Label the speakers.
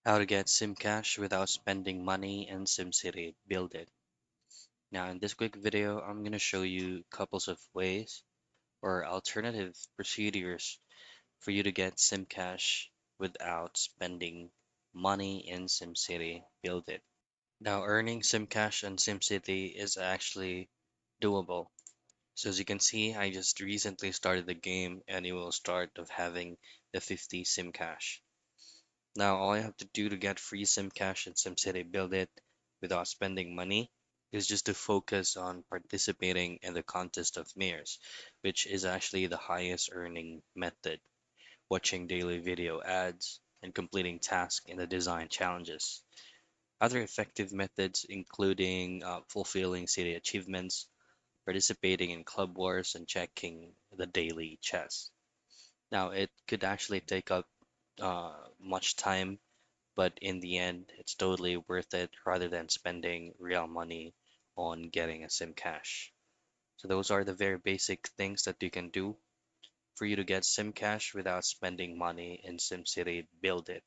Speaker 1: How to get Simcash without spending money in SimCity Buildit. Now in this quick video, I'm going to show you couples of ways or alternative procedures for you to get Simcash without spending money in SimCity Buildit. Now earning Simcash on SimCity is actually doable. So as you can see, I just recently started the game and it will start of having the 50 Simcash. Now, all I have to do to get free SimCash and SimCity Buildit without spending money is just to focus on participating in the contest of mayors, which is actually the highest earning method, watching daily video ads, and completing tasks in the design challenges. Other effective methods including fulfilling city achievements, participating in club wars, and checking the daily chess. Now, it could actually take up much time, but in the end, it's totally worth it rather than spending real money on getting a SIM cash. So those are the very basic things that you can do for you to get SIM cash without spending money in SimCity Build It.